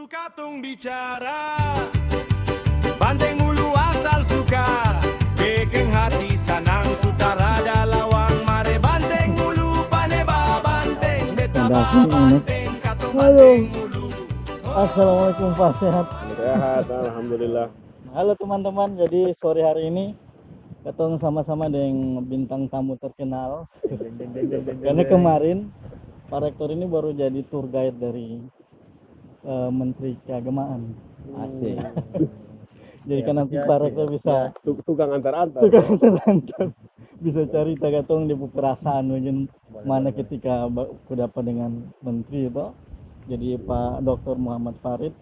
mulu katung bicara, Banteng mulu asal suka, bikin hati sanang sutara lawang mare. Banteng mulu paneba banteng, beta banteng katung banteng mulu. Assalamualaikum Pak, sehat? Sehat, alhamdulillah. Halo teman-teman, jadi sore hari ini ketemu sama-sama dengan bintang tamu terkenal. Karena kemarin Pak Rektor ini baru jadi tour guide dari Menteri Keagamaan. Asik. Jadi kan nanti Pak Rektor bisa Tukang antar-antar. bisa cari tagatong di perasaan mungkin mana ketika aku dapat dengan menteri itu. Jadi Pak Dr. Muhammad Farid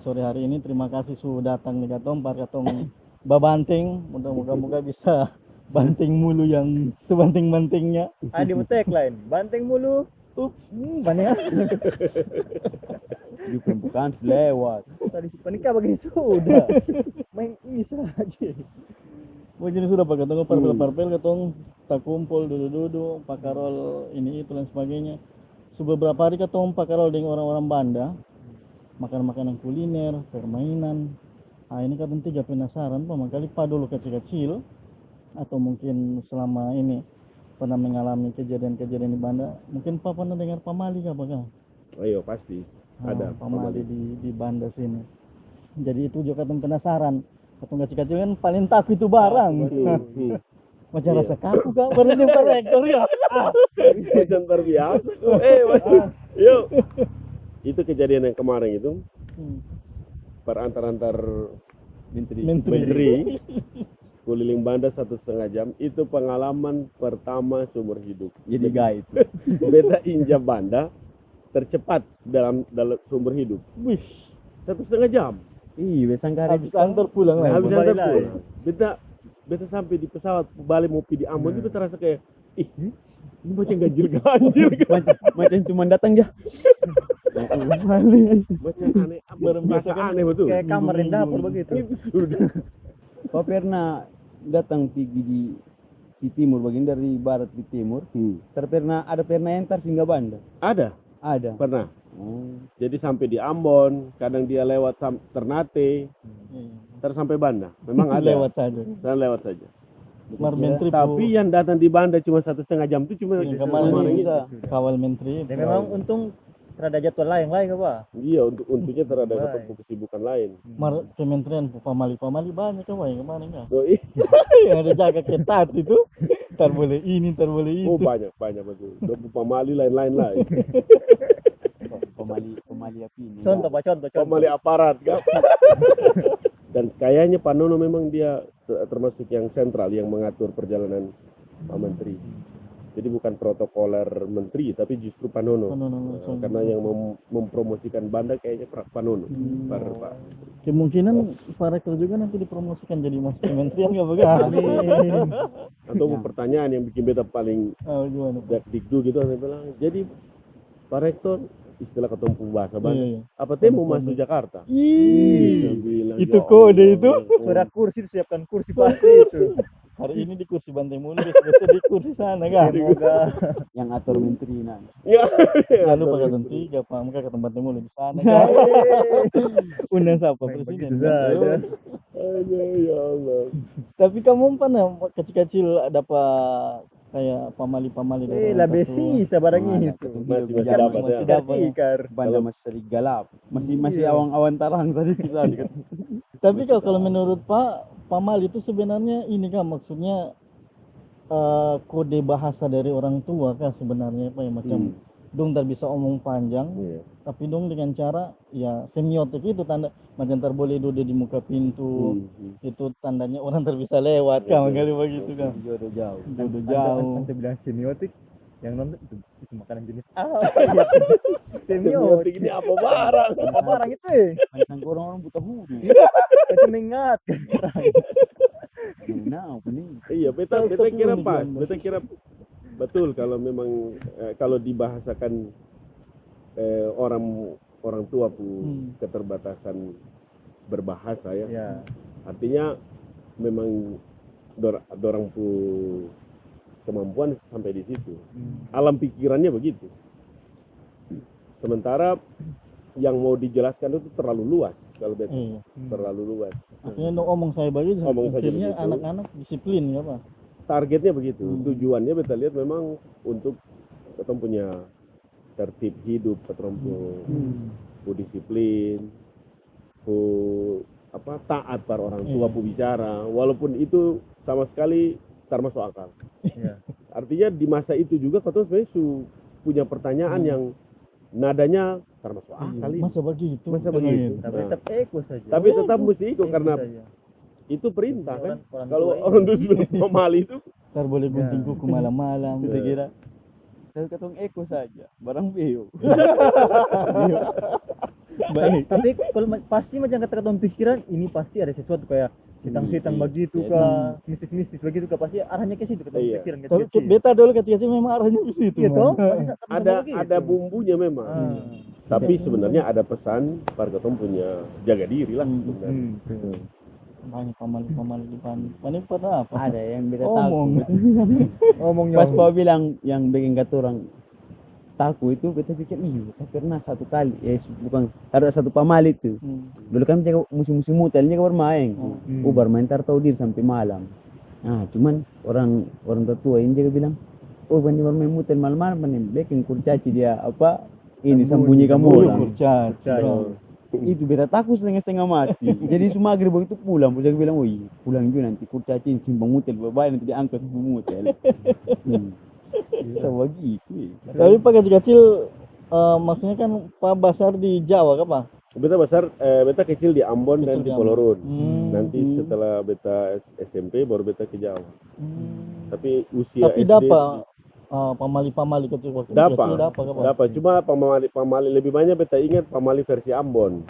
sore hari ini terima kasih sudah datang di Katong Pak Katong babanting, mudah-mudahan bisa banting mulu yang sebanting-bantingnya. Ada di tagline, banting mulu. Ups, Banyak. Di pembukaan lewat. Tadi si panika bagi sudah. Main ini saja. mungkin sudah Pak Katong parpel-parpel Katong tak kumpul duduk-duduk Pak Karol ini itu dan sebagainya. Beberapa hari Katong Pak Karol dengan orang-orang Banda makan makanan kuliner, permainan. Ini kan tiga penasaran Pak, makanya Pak dulu kecil-kecil atau mungkin selama ini pernah mengalami kejadian-kejadian di Banda. Mungkin Pak pernah dengar pamali kah Pak? Ayo pasti ada pamali di Banda sini. Jadi itu juga kan penasaran. Atau kecil-kecil kan paling takut itu barang. Macam rasa kaku Kak, berarti Pak Rektor ya. Macam terbiasa. Yuk. Itu kejadian yang kemarin itu perantar-antar menteri keliling Banda 1,5 jam. Itu pengalaman pertama seumur hidup. Jadi guide. Beta injak Banda tercepat dalam seumur hidup. Wih, 1,5 jam. habis antar pulang lah. Habis antar pulang. Beta sampai di pesawat balik mau pergi di Ambon, itu beta rasa kayak ini macam ganjil-ganjil macam cuma datang ya. macam aneh, berasa aneh betul. Kayak kamar di dapur begitu. Itu sudah. Kau pernah datang pergi di timur, bagian dari barat di timur. Ada pernah entar singgah Banda? Ada Ada. pernah. Jadi sampai di Ambon, kadang dia lewat Ternate, terus sampai Banda. Memang ada. Lewat saja. Saya lewat saja. Mar menteri Tapi yang datang di Banda cuma 1,5 jam itu cuma yang kemarin kemarin ini. bisa kawal menteri. Dan memang untung terada jadwal lain Pak. Iya, untungnya terhadap kesibukan lain. Mar kementerian pamali banyak kan yang kemarin kan. Oh, Yang ada jaga ketat itu. Tar boleh ini, tar boleh itu. banyak betul. Pamali lain-lain. Pemali api ini. Contoh. Pamali aparat kan. Dan kayaknya Pak Nono memang dia termasuk yang sentral yang mengatur perjalanan Pak Menteri. Jadi bukan protokoler menteri, tapi justru Pak Nono. Karena yang mempromosikan Banda kayaknya Pak Nono. Pak. Kemungkinan Pak Rektor juga nanti dipromosikan jadi masuk kementerian nggak begitu? Atau pertanyaan yang bikin beta paling Gimana Pak? dikdu gitu, saya bilang, jadi Pak Rektor istilah ketumpu bahasa Banda, Iya. apa teh mau masuk Jakarta? Dia bilang, Itu "Ya kode Allah, itu." Sudah kursi, siapkan kursi pasti itu. Hari ini di kursi Bantai Mulu, besok di kursi sana kan? Semoga Yang atur menteri nanti. Ya, Jangan lupa kata tiga Pak, mereka ke tempat Mulu di sana kan? Undang siapa presiden? begitu saja. aduh, ya Allah. Tapi kamu pernah kecil-kecil dapat kayak pamali dari Lah orang tua? besi sabarangnya Mana, itu. Masih Jalan dapat ya. masih dapat. Tikar. Banda masih sering galap. Masih awang-awan tarang tadi bisa. Tapi kalau menurut Pak, pamali itu sebenarnya ini kan maksudnya kode bahasa dari orang tua kan sebenarnya Pak ya, macam dong tak bisa omong panjang, Iya. tapi dong dengan cara ya semiotik itu tanda macam tak boleh duduk di muka pintu, itu tandanya orang tak bisa lewat kan, kali begitu kan. Jodoh jauh. Jodoh jauh. Anda bilang semiotik, yang nonton itu makanan jenis apa? Semiotik Semiotik. ini apa barang? Apa barang itu ya? Macam orang buta huru. Itu mengingat. Nah, pening. Iya, beta kira pas. Beta kira betul kalau memang kalau dibahasakan orang tua keterbatasan berbahasa ya. Ya. Artinya memang dorang pu kemampuan sampai di situ. Alam pikirannya begitu. Sementara yang mau dijelaskan itu terlalu luas kalau beta. Iya. Terlalu luas. Akhirnya dong omong saya bagi Omong saja akhirnya begitu. anak-anak disiplin ya Pak. Targetnya begitu. Hmm. Tujuannya beta lihat memang untuk kita punya tertib hidup, kita disiplin, taat para orang tua, bicara, walaupun itu sama sekali termasuk akal. Iya. Artinya di masa itu juga kita sebenarnya punya pertanyaan yang nadanya termasuk akal ini. Masa begitu? Masa Kan begitu. gitu. Tapi Nah. tetap eko saja. Tapi tetap mesti ikut karena saja. itu perintah kan. Orang Kalau tua ini. orang tua sudah pemali itu Ntar boleh gunting Ya. kuku malam-malam. Saya kira saya ketong eko saja, barang beo. Baik. Tapi kalau pasti macam kata-kata pikiran ini pasti ada sesuatu kayak setang-setang begitu kah, mistis-mistis begitu kah, pasti arahnya ke situ kata Iya. pikiran Tapi kecil. beta dulu kecil-kecil memang arahnya ke situ. Iya toh? Man. Pasti sama-sama ada begitu. bumbunya memang. Ah. Tapi sebenarnya ada pesan para ketong punya jaga diri lah sebenarnya. Banyak pamali-pamali di depan. Mana pada apa? Ada yang beda Omong. takut. Ngomongnya Pas Pau bilang yang bikin kata orang takut itu, beta pikir iya, kita pernah satu kali, bukan ada satu pamali itu. Dulu kan jaga musim-musim mutelnya kabar main, bermain tar tahu diri sampai malam. Nah, cuman orang tua ini juga bilang, oh banding bermain mutel malam-malam, banding bikin kurcaci dia apa ini sembunyi kamu orang. Kurcaci. Itu beta takut setengah-setengah mati. Jadi semua maghrib begitu pulang, jaga bilang, oh iya, pulang juga nanti kurcaci simpang mutel, berbahaya nanti diangkat ke mutel. Bisa begitu. Tapi Pak kecil-kecil maksudnya kan Pak besar di Jawa kan Pak? Beta kecil di Ambon dan Kecil di di Polorun. Hmm. Nanti setelah beta SMP baru beta ke Jawa. Tapi usia Tapi SD dapat pamali-pamali kecil waktu dapat. kecil dapat kan Pak? Dapat. Cuma pamali lebih banyak beta ingat pamali versi Ambon.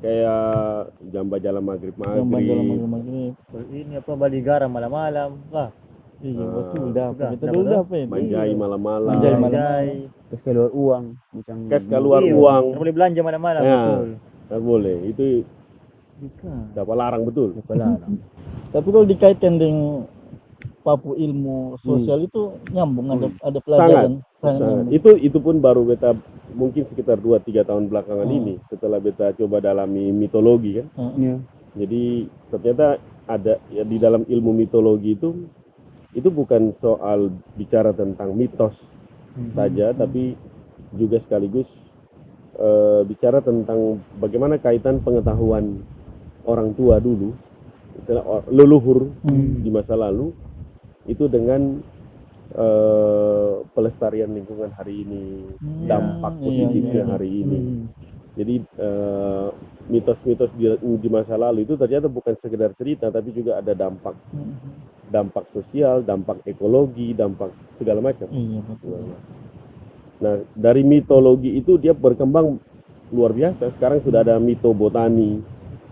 Kayak jamba jalan maghrib. Yang jalan maghrib. ini apa bali garam malam-malam lah. Iya betul dapat. Sudah, Kita dapat, dulu dah. dapat. Manjai malam-malam. Manjai malam. Terus keluar uang, macam Kes keluar Iya, uang. nggak boleh belanja malam-malam Ya. betul. Tak boleh. Itu dapat larang betul. Tapi kalau dikaitkan dengan Papu ilmu sosial itu nyambung ada pelajaran. Sangat Sangat. nyambung. Itu pun baru beta mungkin sekitar 2-3 tahun belakangan ini setelah beta coba dalami mitologi kan. Iya. Jadi ternyata ada ya, di dalam ilmu mitologi itu bukan soal bicara tentang mitos saja, tapi juga sekaligus bicara tentang bagaimana kaitan pengetahuan orang tua dulu, istilah leluhur di masa lalu itu dengan pelestarian lingkungan hari ini, dampak positifnya hari ini. Jadi mitos-mitos di masa lalu itu ternyata bukan sekedar cerita, tapi juga ada dampak sosial, dampak ekologi, dampak segala macam. Iya betul. Nah, dari mitologi itu dia berkembang luar biasa. Sekarang sudah ada mito botani,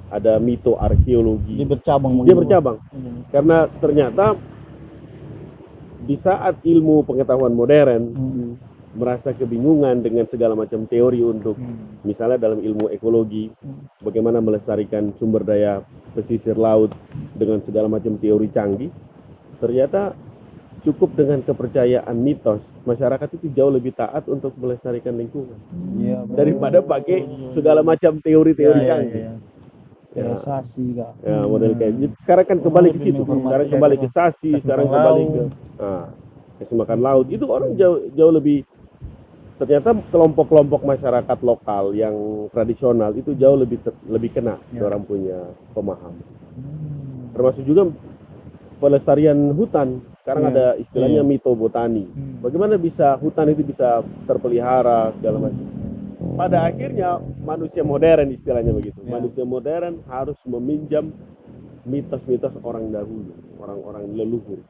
ada mito arkeologi. Dia bercabang. Dia bercabang. Iya. Karena ternyata di saat ilmu pengetahuan modern merasa kebingungan dengan segala macam teori untuk misalnya dalam ilmu ekologi bagaimana melestarikan sumber daya pesisir laut dengan segala macam teori canggih, ternyata cukup dengan kepercayaan mitos masyarakat itu jauh lebih taat untuk melestarikan lingkungan daripada pakai segala macam teori-teori canggih. Realisasi kah? Ya, model kayak gitu. Sekarang kan kembali ke situ. Sekarang kembali ke sasi, sekarang kembali ke kasih makan laut. Itu orang jauh lebih, ternyata kelompok-kelompok masyarakat lokal yang tradisional itu jauh lebih kena orang punya pemahaman. Termasuk juga pelestarian hutan. Sekarang ada istilahnya mito botani. Bagaimana bisa hutan itu bisa terpelihara segala macam. Pada akhirnya manusia modern istilahnya begitu. Manusia modern harus meminjam mitos-mitos orang dahulu, orang-orang leluhur,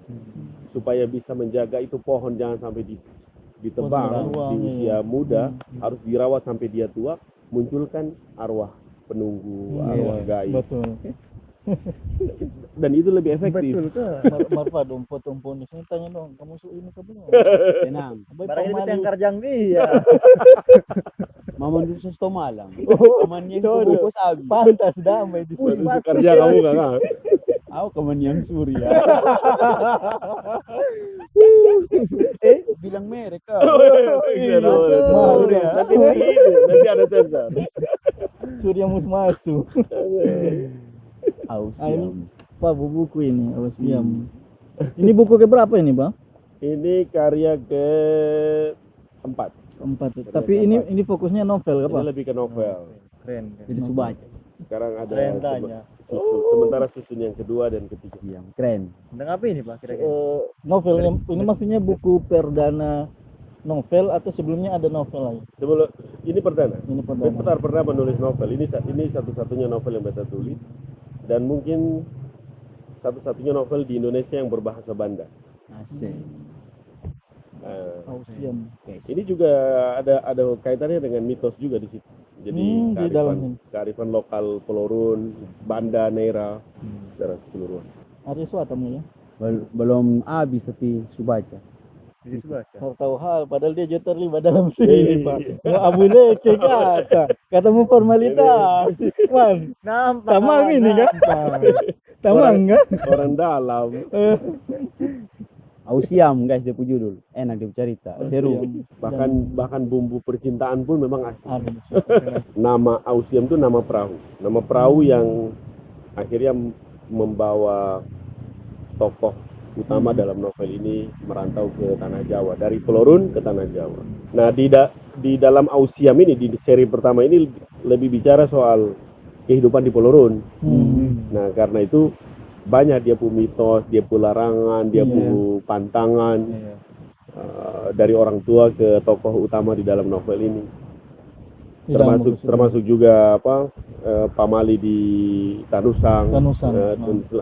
supaya bisa menjaga itu pohon jangan sampai ditebang di usia muda, harus dirawat sampai dia tua, munculkan arwah penunggu, arwah gaib. Betul. Dan itu lebih efektif. Marfa dong potong-potong saya tanya dong, kamu ini ke belum? Tenang. Barang itu yang karjang dia. Mama dulu sesto malam. Kaman yang Jodoh. kubus abis. Pantas damai di sini. Kerja kamu kakak. Aku kaman yang surya. Bilang merek kau. Iya, mahal ya. nanti ada sensor. Surya Musmasu. Ausiam. Pak, buku ini Ausiam. Ini buku keberapa ini, Bang? Ini karya keempat. Keempat. Tapi ini fokusnya novel Ini apa? lebih ke novel. Keren. Jadi Subaca. Sekarang ada Keren tanya. sementara susun yang kedua dan ketiga. Siam. Keren. Tentang apa ini Pak kira-kira? Novel yang ini maksudnya buku perdana novel atau sebelumnya ada novel lagi? Sebelum ini perdana. Ini Beta perdana. pernah menulis novel. Ini satu-satunya novel yang beta tulis dan mungkin satu-satunya novel di Indonesia yang berbahasa Banda. Asik. Ausiam. Ini juga ada kaitannya dengan mitos juga di situ. Jadi di dalam ini. kearifan lokal Pelorun, Banda, Nera secara keseluruhan. Arya Swatamu ya. Belum habis tapi Subaca. Jadi Subaca. Tahu hal padahal dia juga terlibat dalam sini, Pak. Mau Abu Leke katamu formalitas. Man, Nampak. tamang ini kan? Tamang kan? Orang dalam. Ausiam guys dia punya judul. Enak dia cerita. Seru. Bahkan bumbu percintaan pun memang asli. Ada. Nama Ausiam itu nama perahu. Nama perahu yang akhirnya membawa tokoh utama dalam novel ini merantau ke Tanah Jawa, dari Pelorun ke Tanah Jawa. Nah, di dalam Ausiam ini, di seri pertama ini lebih bicara soal kehidupan di Pelorun. Nah, karena itu banyak dia punya mitos, dia punya larangan, dia punya pantangan dari orang tua ke tokoh utama di dalam novel ini. Termasuk juga pamali di Tanusang.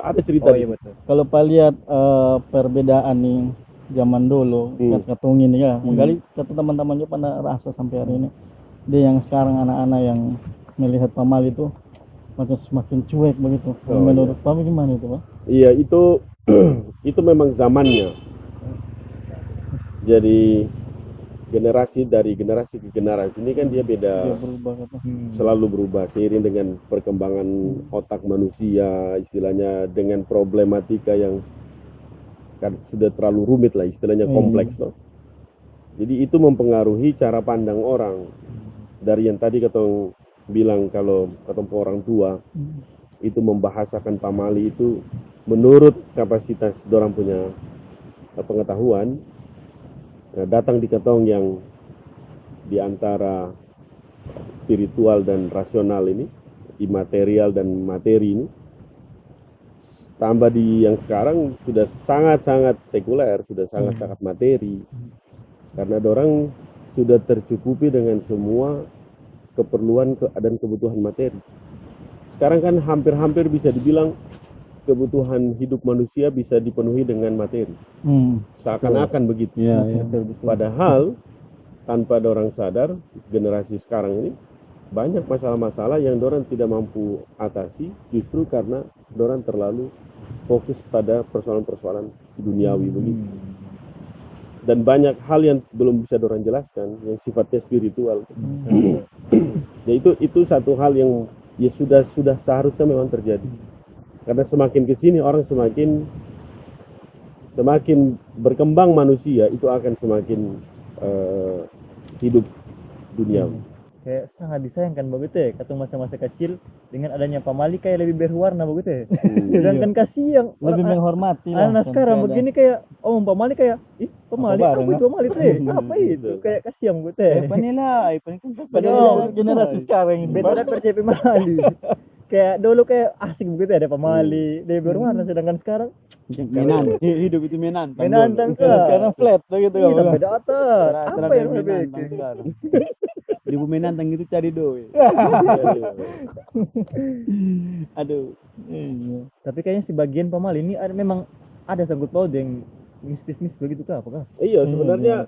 Ada cerita di situ. Kalau Pak lihat perbedaan nih zaman dulu, katong ini ya, menggali kata teman-teman juga pada rasa sampai hari ini. Dia yang sekarang anak-anak yang melihat pamali itu macam semakin cuek begitu. Menurut Pak gimana itu, Pak? Iya, itu memang zamannya. Jadi generasi dari generasi ke generasi ini kan dia beda, Dia berubah kata. selalu berubah seiring dengan perkembangan otak manusia, istilahnya dengan problematika yang kan sudah terlalu rumit lah, istilahnya kompleks loh. Jadi itu mempengaruhi cara pandang orang. Dari yang tadi katong bilang kalau katong orang tua itu membahasakan pamali itu menurut kapasitas dorang punya pengetahuan. Nah, datang di ketong yang di antara spiritual dan rasional ini, imaterial dan materi ini, tambah di yang sekarang sudah sangat-sangat sekuler, sudah sangat-sangat materi, karena dorang sudah tercukupi dengan semua keperluan dan kebutuhan materi. Sekarang kan hampir-hampir bisa dibilang kebutuhan hidup manusia bisa dipenuhi dengan materi. Seakan-akan begitu. Padahal tanpa dorang sadar, generasi sekarang ini banyak masalah-masalah yang dorang tidak mampu atasi justru karena dorang terlalu fokus pada persoalan-persoalan duniawi begitu. Dan banyak hal yang belum bisa dorang jelaskan yang sifatnya spiritual. Ya itu satu hal yang ya sudah seharusnya memang terjadi. Karena semakin kesini orang semakin berkembang manusia itu akan semakin hidup duniawi. Kayak sangat disayangkan begitu ya, kata masa-masa kecil dengan adanya pamali kayak lebih berwarna begitu ya. Sedangkan kasih yang Lebih menghormati lah. anak sekarang begini kayak pamali kayak pamali Apa apa bareng, itu pamali itu ya? Apa itu kayak kasih yang begitu ya. Panela, kan Padahal generasi sekarang ini, Beda Pak. percaya pamali. Kayak dulu kayak asik begitu ya, ada pamali, lebih berwarna, sedangkan sekarang hidup itu menantang. menantang Sekarang flat begitu Iya, kan. beda otot. Apa yang lebih menantang sekarang? Hidup menantang itu cari doa. Aduh. Iya. Tapi kayaknya si bagian pamali ini memang ada sangkut paut yang mistis-mistis begitu kah apakah? Iya, sebenarnya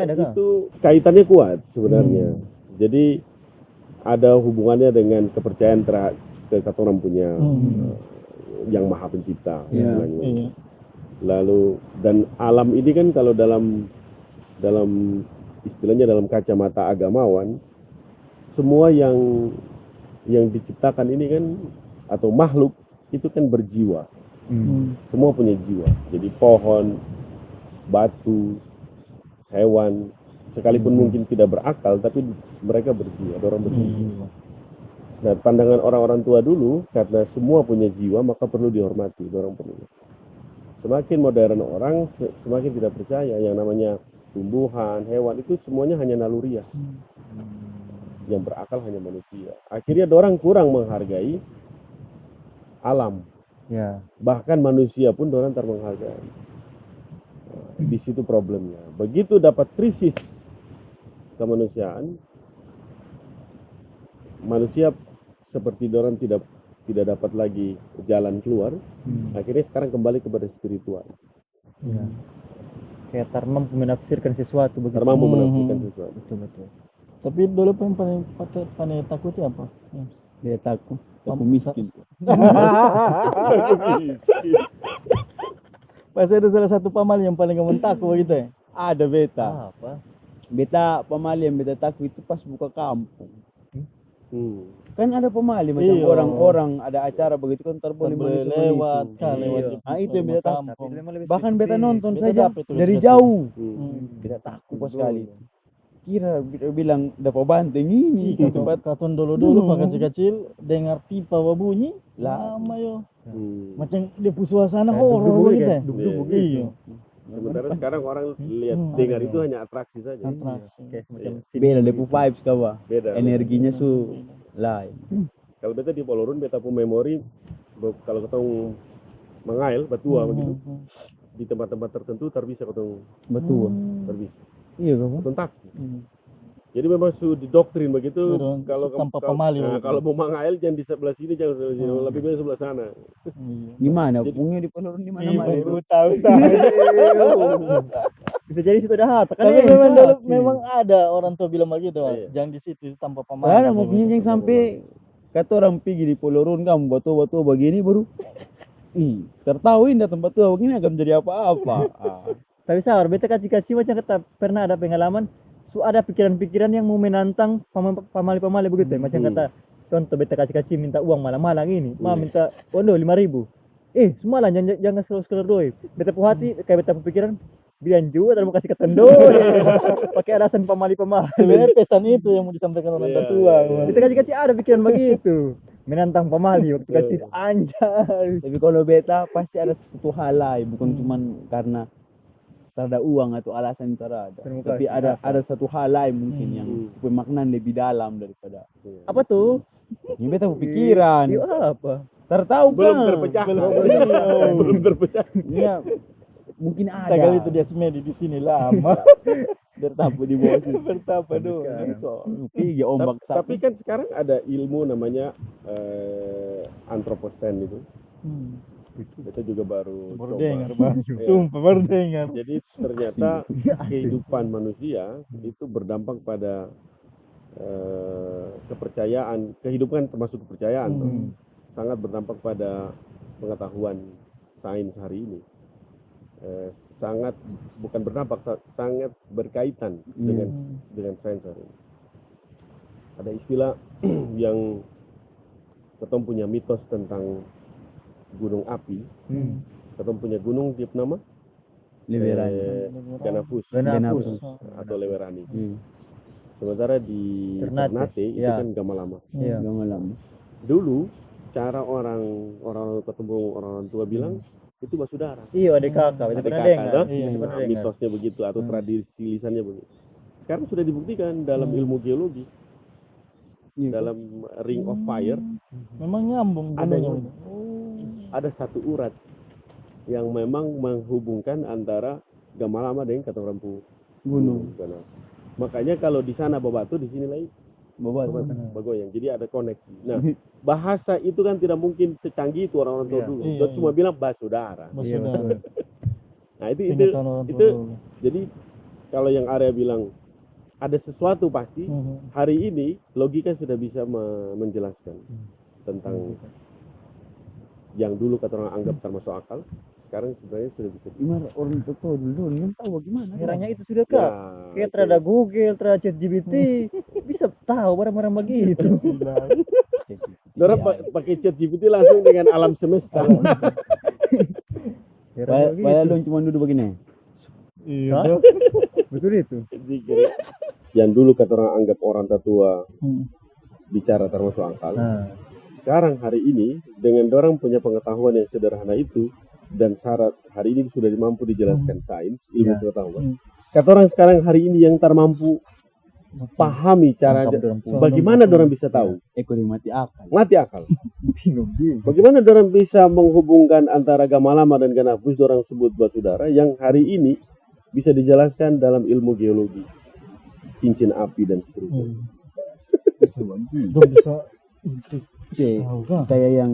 Ada kah? itu kaitannya kuat sebenarnya. Jadi ada hubungannya dengan kepercayaan ke kata orang punya yang maha pencipta istilahnya. Iya. Lalu dan alam ini kan kalau dalam istilahnya dalam kacamata agamawan, semua yang diciptakan ini kan atau makhluk itu kan berjiwa. Semua punya jiwa. Jadi pohon, batu, hewan, sekalipun mungkin tidak berakal, tapi mereka berjiwa, orang berjiwa. Nah, pandangan orang-orang tua dulu, karena semua punya jiwa, maka perlu dihormati, orang perlu. Semakin modern orang, semakin tidak percaya yang namanya tumbuhan, hewan, itu semuanya hanya naluriah. Yang berakal hanya manusia. Akhirnya orang kurang menghargai alam. Ya. Bahkan manusia pun orang tak menghargai. Di situ problemnya. Begitu dapat krisis kemanusiaan, manusia seperti orang tidak dapat lagi jalan keluar. Akhirnya sekarang kembali kepada spiritual. Ya. Kayak termampu menafsirkan sesuatu begitu. Termampu menafsirkan sesuatu. Betul. Tapi dulu yang paling takuti apa? Dia takut miskin. Pasti ada salah satu pamali yang paling kamu takut gitu ya? Ada beta. Apa? Beta pamali yang beta takut itu pas buka kampung. Hmm. Kan ada pemali macam Iya. orang-orang ada acara begitu kan boleh Boleh manusia lewat manusia. kan, lewat Iya. di Ah, itu yang beta rumah takut. kampung. Bahkan beta nonton Beta saja dapet tuh dari dikasih. jauh. Hmm. Beta takut pas sekali. Kira bilang dapat banteng ini ke tempat Katun dulu pas kecil dengar tipa bunyi Lah. lama yo. Hmm. Macam dia suasana Kayak horor dubuk-dubuk gitu ya, ya. dubuk-dubuk Iya. Iya. Sementara sekarang orang lihat Hmm. dengar itu hanya atraksi saja. Atraksi. Kayak semacam beda depu vibes kawa. Beda. Energinya lain. Kalau beta di Polorun beta pun memori kalau ketemu mengail batua begitu di tempat-tempat tertentu terbisa ketemu Betul. terbisa. Iya kawan. Ketemu takut. Jadi memang sudah didoktrin begitu Betul, kalau tanpa pamali begitu. kalau mau mengail jangan di sebelah sini jangan sebelah sini lebih baik sebelah sana. Iya. Gimana? Jadi- Pungnya di Polorun di mana Iya, mana? baru tahu saya. bisa jadi situ dah harta kan. Tapi memang ada orang tua bilang begitu, Pak. Iya. Jangan di situ tanpa pamali. Ada mungkin yang sampai kata orang pergi di Polorun kamu batu-batu begini baru tertahuin dah tempat tua begini akan menjadi apa-apa. Tapi sabar, beta kecil-kecil macam kata pernah ada pengalaman, ada pikiran-pikiran yang mau menantang pamali-pamali begitu ya. Macam kata, contoh beta kecil-kecil minta uang malam-malam ini, minta ondo 5.000. Semalam jangan sekelar doi. Beta pu hati, kayak beta pu pikiran, bian juga dan mau kasih ketendo. Pakai alasan pamali-pamali. Sebenarnya pesan itu yang mau disampaikan orang Iya, tua. iya. Beta kecil-kecil ada pikiran begitu. Menantang pamali waktu kecil, anjay. Tapi kalau beta pasti ada sesuatu hal lain, bukan cuman karena terada uang atau alasan itu ada. Terima Tapi kasih. ada satu hal lain mungkin yang pemaknaan lebih dalam daripada Apa tuh? ini beta pikiran. Yuk apa? Tertahu Belum kan? terpecah. Belum. Belum terpecah. Iya. Mungkin ada. Tagal itu dia semedi di sini lama. bertapu di bawah situ. Bertapa doang. Pergi ombak Tapi kan sekarang ada ilmu namanya antroposen itu. Kita juga baru Baru coba. dengar, Bang. Iya. Sumpah baru dengar. Jadi ternyata kehidupan manusia itu berdampak pada kepercayaan, kehidupan termasuk kepercayaan, toh. Sangat berdampak pada pengetahuan sains hari ini. Sangat bukan berdampak, sangat berkaitan dengan sains hari ini. Ada istilah yang ketemu punya mitos tentang gunung api. Ketemu punya gunung tiap nama Leverani. Ganapus Ganapus. atau Leverani. Sementara di Ternate, Ternate itu ya. kan Gamalama. Iya. Gak malam. Dulu cara orang ketemu orang tua bilang itu basudara. Iya, adik kakak. Beta Adik pernah kakak, dengar. toh? Iya, beta pernah Nah, dengar. mitosnya begitu atau tradisi lisannya begitu. Sekarang sudah dibuktikan dalam ilmu geologi, dalam Ring of Fire Memang nyambung Ada gunungnya yang- itu. ada satu urat yang memang menghubungkan antara Gamalama dengan Katarampu Gunung. Ganap. Makanya kalau di sana bebatu, di sini lagi Bawa. bagoyang. Jadi ada koneksi. Nah, bahasa itu kan tidak mungkin secanggih itu orang-orang tua Iya. dulu. Iya, Dia cuma bilang basudara. Iya, Maksudnya betul. Nah, itu pengetahuan orang tua itu dulu. jadi kalau yang Arya bilang ada sesuatu pasti, hari ini logika sudah bisa menjelaskan tentang yang dulu kata orang anggap termasuk akal, sekarang sebenarnya sudah bisa. Gimana orang tua dulu kan tahu bagaimana? Kiranya itu sudah Ya, kak. Kayak itu. terhadap Google, terhadap ChatGPT, bisa tahu barang-barang begitu. Orang pakai chat GPT langsung dengan alam semesta. Padahal dong cuma duduk begini. Iya. Betul itu. Zikir. Yang dulu kata orang anggap orang tatua Hmm. bicara termasuk akal. Nah, Sekarang hari ini dengan orang punya pengetahuan yang sederhana itu dan syarat hari ini sudah mampu dijelaskan sains ilmu Ya. pengetahuan. Kata orang sekarang hari ini yang termampu pahami cara tangkap dorang pun. bagaimana orang bisa tahu Ekonomi mati akal. mati akal. Bingung juga. Bagaimana orang bisa menghubungkan antara gama lama dan ganapus orang sebut basudara yang hari ini bisa dijelaskan dalam ilmu geologi, cincin api dan seterusnya. Bisa bantu. Dong bisa Oke, tahu kan? kayak yang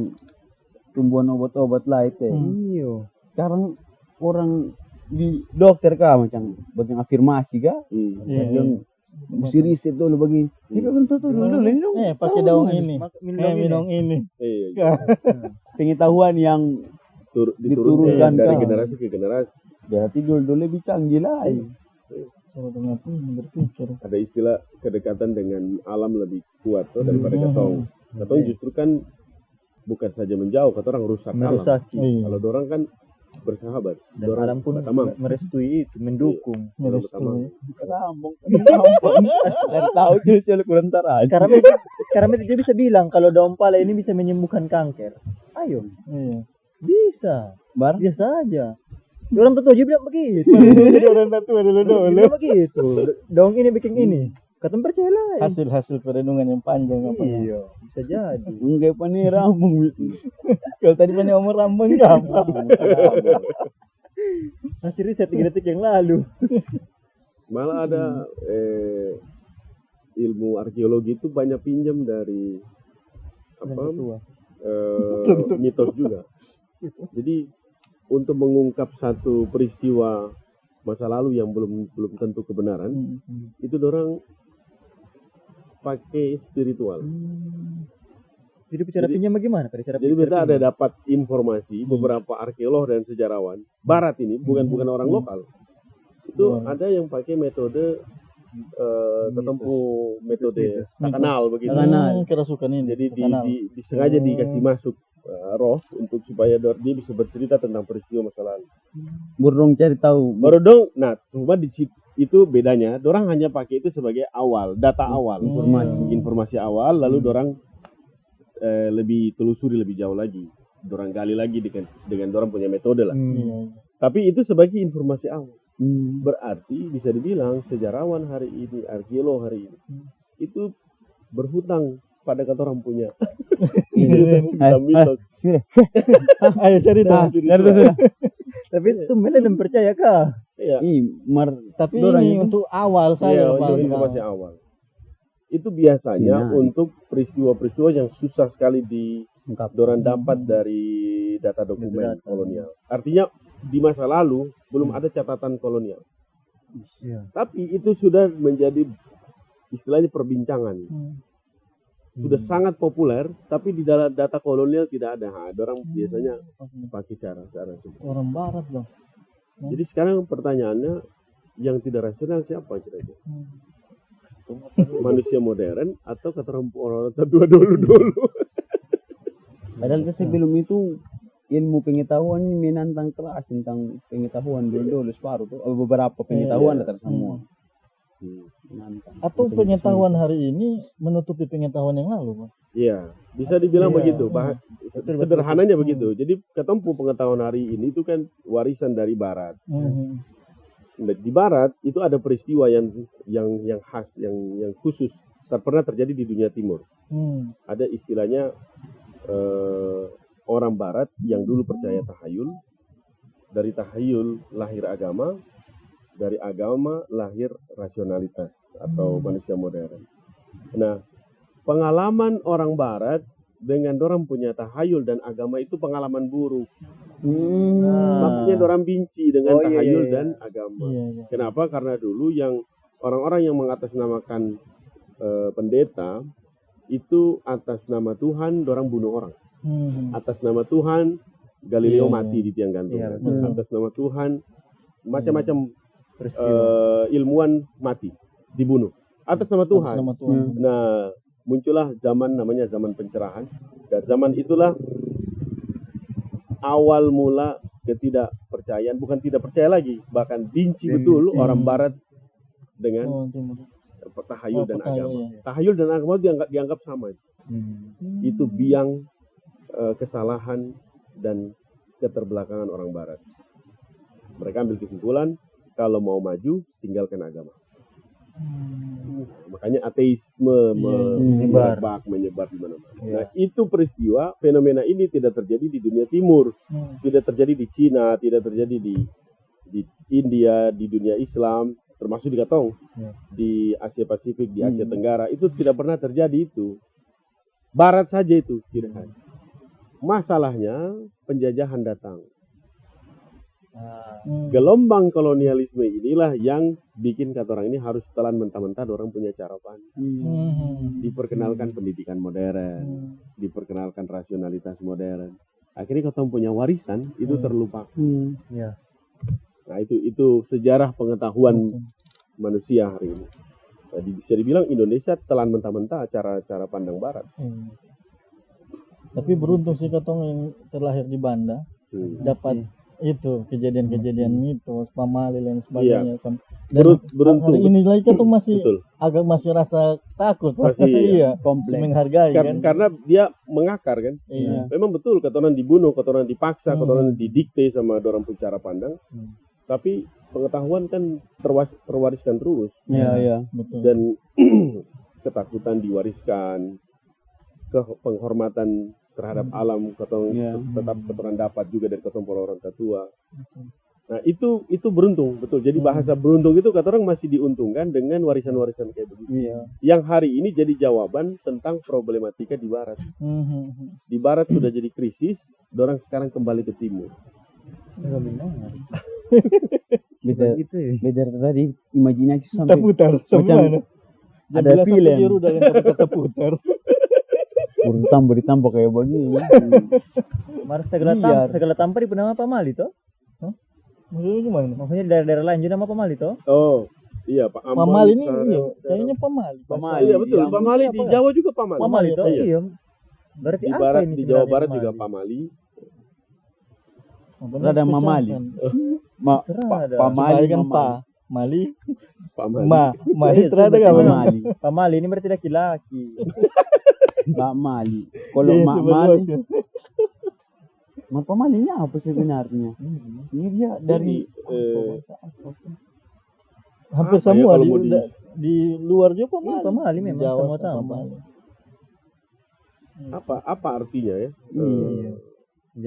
tumbuhan obat-obat lah itu. Iyo. Sekarang orang di dokter kah macam bagian afirmasi kah? Hmm. Iya, Yang mesti riset dulu bagi. Ini belum tahu dulu ini dong. pakai Tahu daun kan? ini. Minum Minum ini. Iya, Pengetahuan yang diturunkan Diturunkan dari kah? generasi ke generasi. berarti dulu lebih canggih lah. Cara dengan berpikir. Ada istilah kedekatan dengan alam lebih kuat tuh daripada ketong. Ketong justru kan bukan saja menjauh, kata orang rusak alam. Merusaki. Iya. Kalau dorang kan bersahabat. Dan Dorang alam pun berteman. merestui itu, mendukung. Merestui. Rambung. Dari tahu celu-celu kurang aja. Sekarang itu dia bisa bilang kalau daun pala ini bisa menyembuhkan kanker. Ayo, Iya. bisa. Bar Biasa aja. Orang tua juga bilang begitu. Jadi orang tua dulu Bilang begitu. Daun ini bikin ini. Kata percaya lah. hasil perenungan yang panjang apa ya? Iya, bisa jadi. enggak apa nih rambung gitu. Kalau tadi banyak umur rambang gampang. Hasil riset 3 detik yang lalu. Malah ada ilmu arkeologi itu banyak pinjam dari apa mitos juga. Jadi untuk mengungkap satu peristiwa masa lalu yang belum tentu kebenaran, itu dorang pakai spiritual. Jadi bicara Jadi- pinjam bagaimana? Cara Jadi bicara kita ada pinjam. dapat informasi beberapa arkeolog dan sejarawan barat ini bukan orang lokal. Itu ada yang pakai metode tertentu metode tak kenal begitu. Kerasukan ini. Jadi terkenal. disengaja dikasih masuk roh untuk supaya dia bisa bercerita tentang peristiwa masa lalu. Burung cari tahu. Baru dong, nah cuma di situ itu bedanya, dorang hanya pakai itu sebagai awal, data awal, informasi awal, lalu dorang lebih telusuri lebih jauh lagi, dorang gali lagi dengan dorang punya metode lah. Iya. Tapi itu sebagai informasi awal. Berarti bisa dibilang sejarawan hari ini, arkeolog hari ini, itu berhutang pada kata orang punya mitos. Ayo cerita. Tapi itu dan percaya kah? Iya, Tapi Dorang ini itu- untuk awal iya, saya untuk Pak. informasi awal. Itu biasanya Iya. untuk peristiwa-peristiwa yang susah sekali dorang dapat dari data dokumen Data. kolonial. Artinya di masa lalu belum ada catatan kolonial. Iya. Tapi itu sudah menjadi istilahnya perbincangan. Sudah sangat populer, tapi di dalam data kolonial tidak ada. Orang biasanya pakai cara seperti. Orang barat dong. Jadi sekarang pertanyaannya, yang tidak rasional siapa kira-kira? Manusia modern atau kata orang tua dulu? Padahal sebelum itu ilmu pengetahuan ini menantang kelas tentang pengetahuan dulu separuh tuh beberapa pengetahuan datang semua. Menantang. Atau pengetahuan hari ini menutupi pengetahuan yang lalu, Pak. Iya, bisa dibilang Iya. begitu. Sederhananya begitu. Jadi ketempuh pengetahuan hari ini itu kan warisan dari Barat. Di Barat itu ada peristiwa yang khas, yang khusus, tak pernah terjadi di dunia Timur. Ada istilahnya orang Barat yang dulu percaya tahayul, dari tahayul lahir agama, dari agama lahir rasionalitas atau manusia modern. Nah, pengalaman orang Barat dengan orang punya tahayul dan agama itu pengalaman buruk. Makanya orang benci dengan tahayul dan agama. Iya. Kenapa? Karena dulu yang orang-orang yang mengatasnamakan pendeta itu atas nama Tuhan orang bunuh orang. Atas nama Tuhan Galileo Iya, mati di tiang gantung. Iya, Atas nama Tuhan macam-macam Peristiwa. ilmuwan mati, dibunuh. Atas nama Tuhan. Nama Tuhan. Nah, muncullah zaman namanya zaman pencerahan. Dan zaman itulah awal mula ketidakpercayaan, bukan tidak percaya lagi, bahkan benci betul orang barat dengan Oh, timur. tahayul Oh, dan tahayul, agama. ya. Tahayul dan agama dianggap sama. Itu biang kesalahan dan keterbelakangan orang barat. Mereka ambil kesimpulan kalau mau maju tinggalkan agama. Makanya ateisme menyebar di mana-mana. Nah, itu peristiwa, fenomena ini tidak terjadi di dunia timur, tidak terjadi di Cina, tidak terjadi di India, di dunia Islam, termasuk di Katong, di Asia Pasifik, di Asia Tenggara, itu tidak pernah terjadi itu. Barat saja itu tidak ada. Masalahnya penjajahan datang. Gelombang kolonialisme inilah yang bikin kata orang ini harus telan mentah-mentah orang punya cara pandang. Diperkenalkan pendidikan modern, diperkenalkan rasionalitas modern. Akhirnya kata punya warisan itu terlupakan. Nah, itu sejarah pengetahuan manusia hari ini. Jadi bisa dibilang Indonesia telan mentah-mentah cara pandang barat. Tapi beruntung sih Katong yang terlahir di Banda dapat itu kejadian-kejadian mitos, pamali dan sebagainya. Beruntung. Hari ini lagi Katong masih Betul. agak masih rasa takut, Masih, iya, kompleks. menghargai kan. Karena dia mengakar kan. Iya. Memang betul kata orang dibunuh, kata orang dipaksa, kata orang didikte sama orang pun cara pandang. Tapi pengetahuan kan terwariskan terus. Iya. Betul. Dan ketakutan diwariskan, penghormatan terhadap alam ketong tetap keturunan dapat juga dari ketong orang tua. Nah, itu beruntung betul. Jadi bahasa beruntung itu kata orang masih diuntungkan dengan warisan-warisan kayak begitu. Yang hari ini jadi jawaban tentang problematika di barat. Di barat sudah jadi krisis, orang sekarang kembali ke timur. Beda tadi imajinasi sampai Putar macam ada film. Dia udah yang putar. Bertambah kayak begini. Mar segala tampar di nama pamali toh? Maksudnya gimana? Maksudnya daerah-daerah lain juga nama pamali toh? Oh, iya Pak Amal. Pamali ini Sarang, iya, Sarang. kayaknya pamali. Pamali. Iya betul, Yang pamali di Jawa juga pamali. Pamali toh? Iya. Iya. Berarti Di apa barat, ini di Jawa sebenarnya Barat pamali? juga pamali. Ada mamali. Terada. Pamali kan mamali. pa, mali, Pamali. mali terada Iya, gak bang? Mamali. Pamali ini berarti laki-laki. Mamali. Kalau Dia mamali, sebenarnya. pamalinya apa sebenarnya? Ini dia dari Hampir Apa ya semua kalau mau di luar juga pamali. Iya, pamali memang, Jawa semua sama tahu. pamali. apa artinya ya? Iya.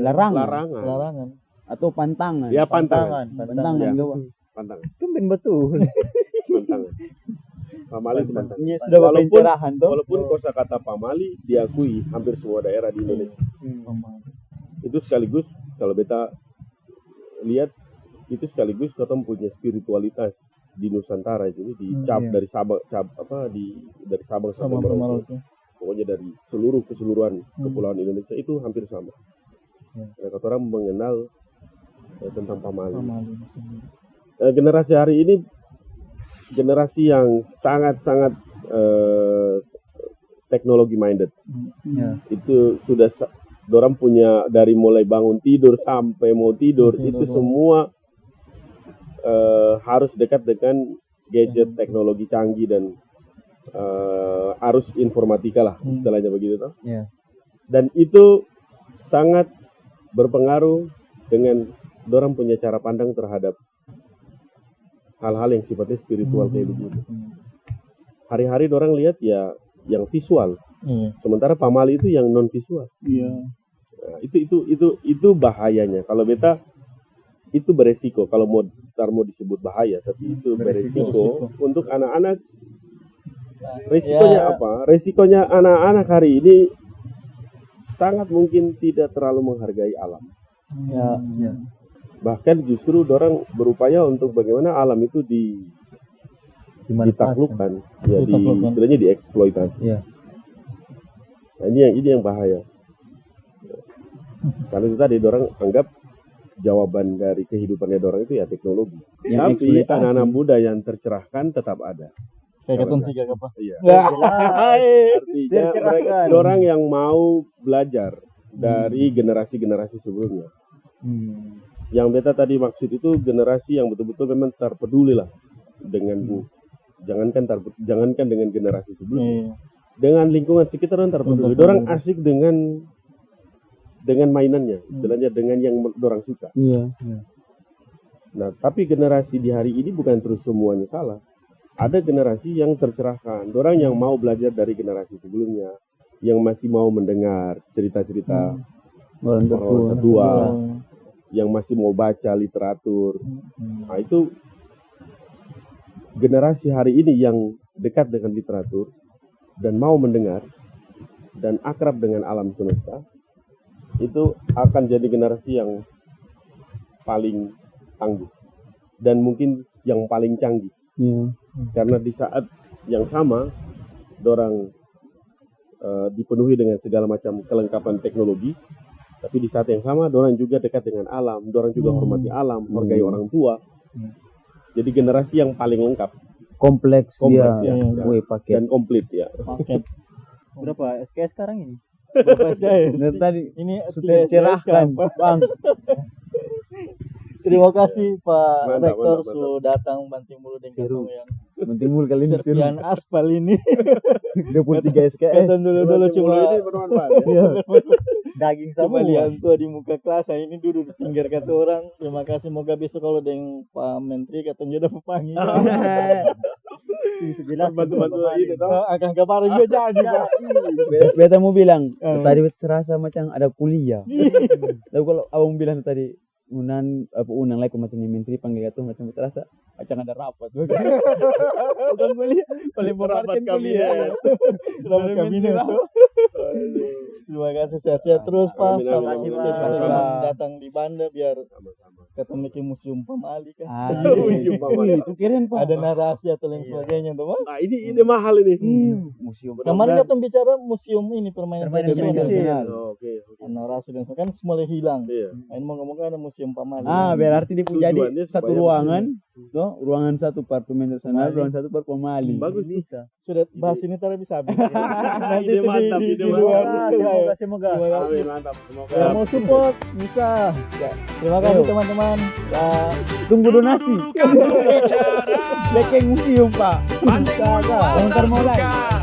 Larangan Larangan. atau pantangan. Ya pantangan. Pantangan Ya. gawa. Pantangan. Tumben betul. Pantangan. Pamali itu pantangan. Ini sudah Walaupun- pencerahan toh. Walaupun kosakata pamali diakui hampir semua daerah di Indonesia. Pamali. Itu sekaligus kalau beta lihat itu sekaligus ketemu punya spiritualitas di Nusantara ini dicap dari Sabang dari Sabang sampai Sama Merauke. Merauke. Pokoknya dari keseluruhan kepulauan Indonesia itu hampir sama. Nah, kata orang mengenal tentang pamali. Pamali. Generasi hari ini generasi yang sangat teknologi minded. Itu sudah dorang punya dari mulai bangun tidur sampai mau tidur itu semua harus dekat dengan gadget teknologi canggih dan arus informatika lah istilahnya begitu toh. Dan itu sangat berpengaruh dengan dorang punya cara pandang terhadap hal-hal yang sifatnya spiritual kayak begitu. Hari-hari dorang lihat ya yang visual, sementara pamali itu yang non visual. Nah, itu bahayanya. Kalau beta itu beresiko kalau mau disebut bahaya, tapi itu beresiko untuk anak-anak. Resikonya apa? Resikonya anak-anak hari ini sangat mungkin tidak terlalu menghargai alam. Bahkan justru dorang berupaya untuk bagaimana alam itu ditaklukkan, ya istilahnya dieksploitasi. Nah, ini yang bahaya. Karena itu tadi dorang anggap jawaban dari kehidupannya dorang itu ya teknologi. Yang Tapi eksploitasi. anak-anak muda yang tercerahkan tetap ada. Kayak ketun tiga apa? Iya. Tercerahkan. Artinya mereka orang yang mau belajar dari generasi-generasi sebelumnya. Yang beta tadi maksud itu generasi yang betul-betul memang terpeduli lah dengan jangankan dengan generasi sebelumnya, dengan lingkungan sekitar orang terpeduli. Dorang asik dengan mainannya, istilahnya dengan yang dorang suka. Iya. Nah, tapi generasi di hari ini bukan terus semuanya salah. Ada generasi yang tercerahkan, dorang yang mau belajar dari generasi sebelumnya, yang masih mau mendengar cerita-cerita Orang orang tua, yang masih mau baca literatur. Nah, itu generasi hari ini yang dekat dengan literatur dan mau mendengar dan akrab dengan alam semesta, itu akan jadi generasi yang paling tangguh dan mungkin yang paling canggih. Iya. Karena di saat yang sama dorang dipenuhi dengan segala macam kelengkapan teknologi, tapi di saat yang sama dorang juga dekat dengan alam, dorang juga hormati alam, hargai orang tua. Jadi generasi yang paling lengkap, Kompleks ya, ya. Wih, paket. dan komplit ya. Paket. Berapa SKS sekarang ini? Berapa SKS? Dan tadi Ini sudah cerahkan, Bang. Terima kasih Pak Mantap, Rektor mantap. sudah datang banting mulu dengan Seru. katong yang Penting mulu kali ini seru. serpian aspal ini. 23 SKS. Katong dulu cuma ini bermanfaat ya. Daging coba semua. lihat tua di muka kelas, nah ini duduk di pinggir kata orang. Terima kasih, moga besok kalau dengan Pak Menteri katong juga panggil. Jelas Bantu-bantu ini toh. Akan kabarin juga jadi Pak. Beta mau bilang, tadi beta serasa macam ada kuliah. Tapi kalau abang bilang tadi, unang lagi macam yang menteri panggil itu macam terasa macam ada rapat. Bukan kuliah, paling Rapat memperhatikan kuliah. Selamat kabinet. Terima kasih, sehat-sehat terus Pak. Amin, Sampai amin, bisa amin. datang di Banda biar Sama-sama. ketemu ke Museum Pamali kan. Museum Pamali. Itu keren Pak. Ada narasi atau lain sebagainya tuh Mas. Nah, ini mahal ini. Museum. Kemarin katong bicara museum ini permainan tradisional. Oh, oke. Narasi dan sebagainya kan mulai hilang. Iya. Nah, ini moga-moga ada Museum Pamali. Berarti dia jadi Tujuannya satu supaya ruangan, toh, ruangan satu per pemain tradisional, ruangan satu per pemali. Bagus bisa. Sudah bahas ini tadi bisa habis. Nanti Ide itu mantap, di ide luar. Semoga. Amin, mantap. Semoga Yang mau support bisa. Ya, terima kasih Ayo. teman-teman. Tunggu donasi. Duduk atau bicara Lekeng museum Pak. Bandeng mulu asal Komentar mau like. suka